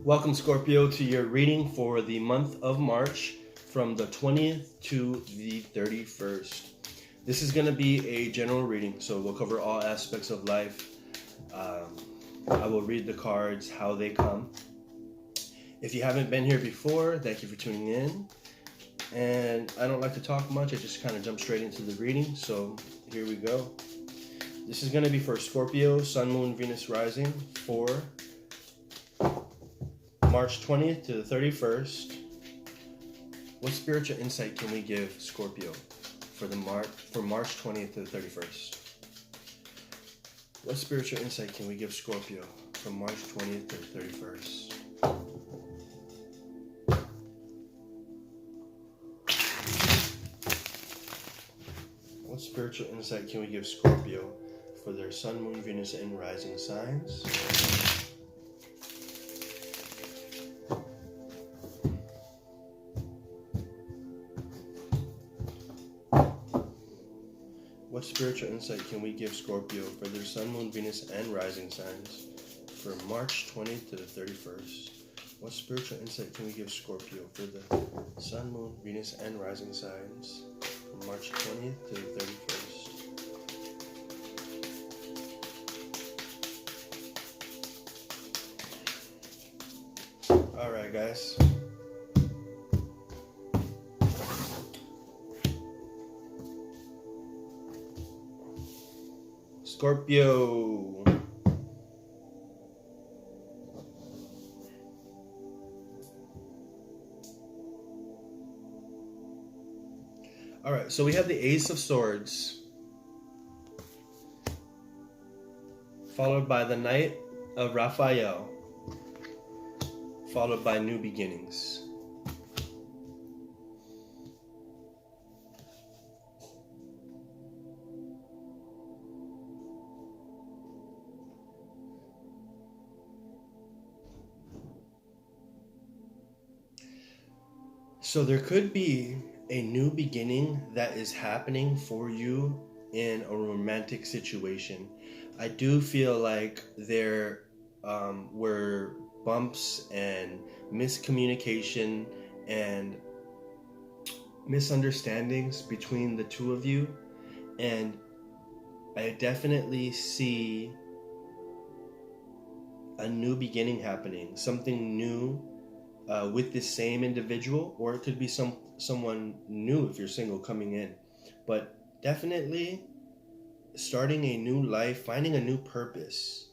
Welcome, Scorpio, to your reading for the month of March from the 20th to the 31st. This is going to be a general reading, so we'll cover all aspects of life. I will read the cards how they come. If you haven't been here before, thank you for tuning in. And I don't like to talk much, I just kind of jump straight into the reading, so here we go. This is going to be for Scorpio, Sun, Moon, Venus, Rising for March 20th to the 31st. What spiritual insight can we give Scorpio for March 20th to the 31st? What spiritual insight can we give Scorpio from March 20th to the 31st? What spiritual insight can we give Scorpio for their Sun, Moon, Venus, and Rising signs? What spiritual insight can we give Scorpio for their Sun, Moon, Venus, and Rising signs for March 20th to the 31st? What spiritual insight can we give Scorpio for the Sun, Moon, Venus, and Rising signs from March 20th to the 31st? Alright, guys. Scorpio. All right, so we have the Ace of Swords, followed by the Knight of Raphael, followed by New Beginnings. So there could be a new beginning that is happening for you in a romantic situation. I do feel like there were bumps and miscommunication and misunderstandings between the two of you, and I definitely see a new beginning happening, something new with this same individual, or it could be someone new if you're single coming in. But definitely starting a new life, finding a new purpose,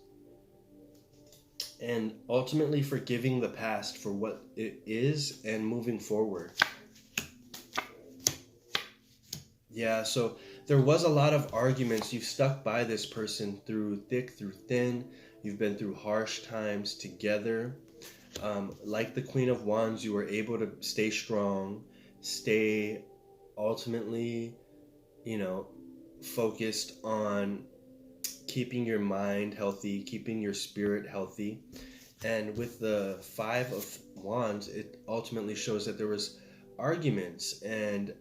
and ultimately forgiving the past for what it is and moving forward. Yeah, so there was a lot of arguments. You've stuck by this person through thick, through thin. You've been through harsh times together. Like the Queen of Wands, you were able to stay strong, stay ultimately, focused on keeping your mind healthy, keeping your spirit healthy. And with the Five of Wands, it ultimately shows that there was arguments, and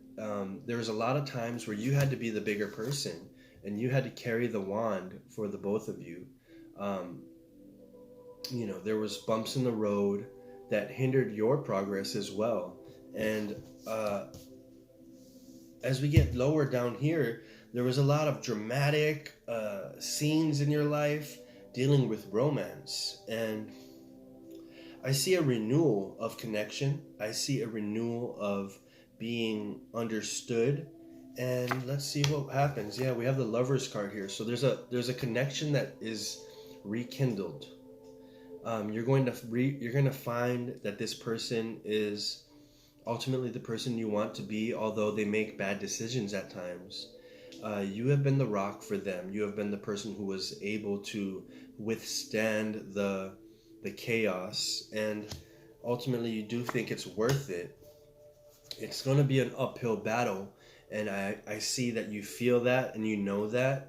there was a lot of times where you had to be the bigger person and you had to carry the wand for the both of you. There was bumps in the road that hindered your progress as well. And as we get lower down here, there was a lot of dramatic scenes in your life dealing with romance. And I see a renewal of connection. I see a renewal of being understood. And let's see what happens. Yeah, we have the Lovers card here. So there's a connection that is rekindled. You're going to find that this person is ultimately the person you want to be, although they make bad decisions at times. You have been the rock for them. You have been the person who was able to withstand the chaos, and ultimately you do think it's worth it. It's going to be an uphill battle, and I see that you feel that and you know that.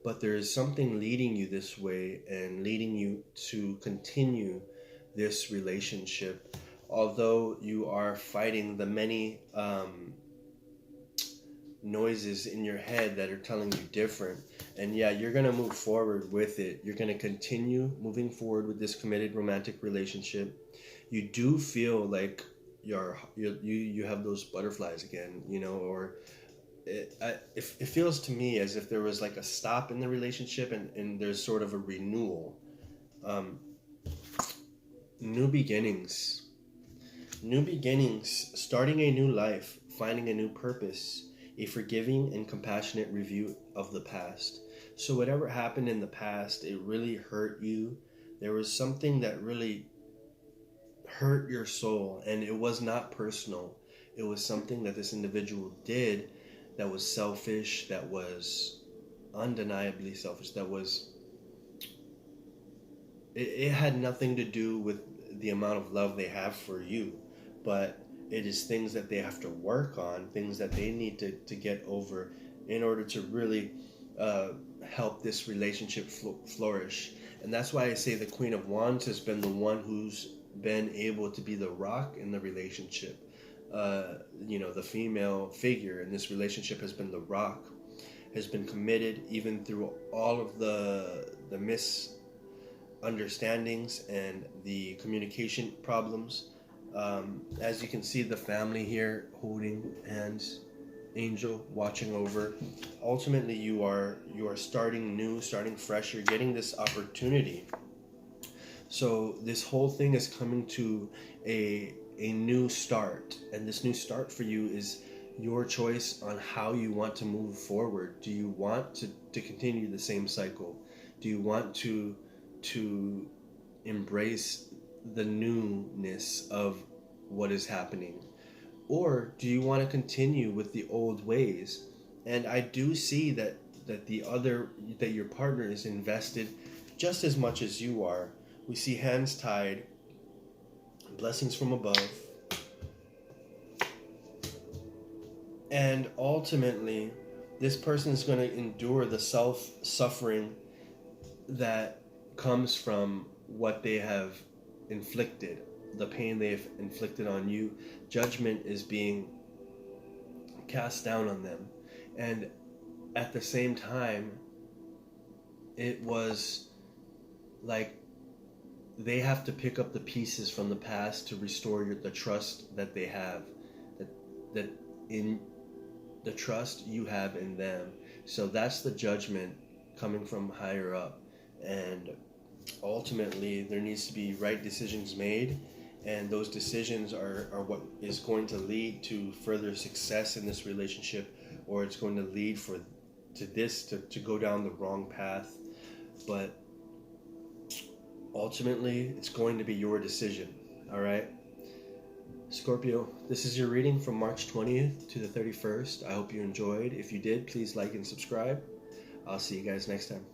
But there is something leading you this way and leading you to continue this relationship. Although you are fighting the many noises in your head that are telling you different. And yeah, you're going to move forward with it. You're going to continue moving forward with this committed romantic relationship. You do feel like you have those butterflies again, you know, or it feels to me as if there was like a stop in the relationship, and there's sort of a renewal. um, New beginnings. New beginnings, starting a new life, finding a new purpose, a forgiving and compassionate review of the past. So whatever happened in the past, it really hurt you. There was something that really hurt your soul, and it was not personal. It was something that this individual did that was selfish, that was undeniably selfish, that was it had nothing to do with the amount of love they have for you, but it is things that they have to work on, things that they need to get over in order to really help this relationship flourish. And that's why I say the Queen of Wands has been the one who's been able to be the rock in the relationship. The female figure in this relationship has been the rock, has been committed even through all of the misunderstandings and the communication problems. As you can see, the family here holding hands, angel watching over. Ultimately, you are starting new, starting fresh. You're getting this opportunity. So this whole thing is coming to a new start, and this new start for you is your choice on how you want to move forward. Do you want to continue the same cycle? Do you want to embrace the newness of what is happening? Or do you want to continue with the old ways? And I do see that your partner is invested just as much as you are. We see hands tied, blessings from above. And ultimately, this person is going to endure the self-suffering that comes from what they have inflicted, the pain they have inflicted on you. Judgment is being cast down on them. And at the same time, it was like they have to pick up the pieces from the past to restore the trust that they have, that in the trust you have in them. So that's the judgment coming from higher up. And ultimately, there needs to be right decisions made, and those decisions are what is going to lead to further success in this relationship, or it's going to lead to go down the wrong path. But ultimately, it's going to be your decision. All right, Scorpio, this is your reading from March 20th to the 31st. I hope you enjoyed. If you did, please like and subscribe. I'll see you guys next time.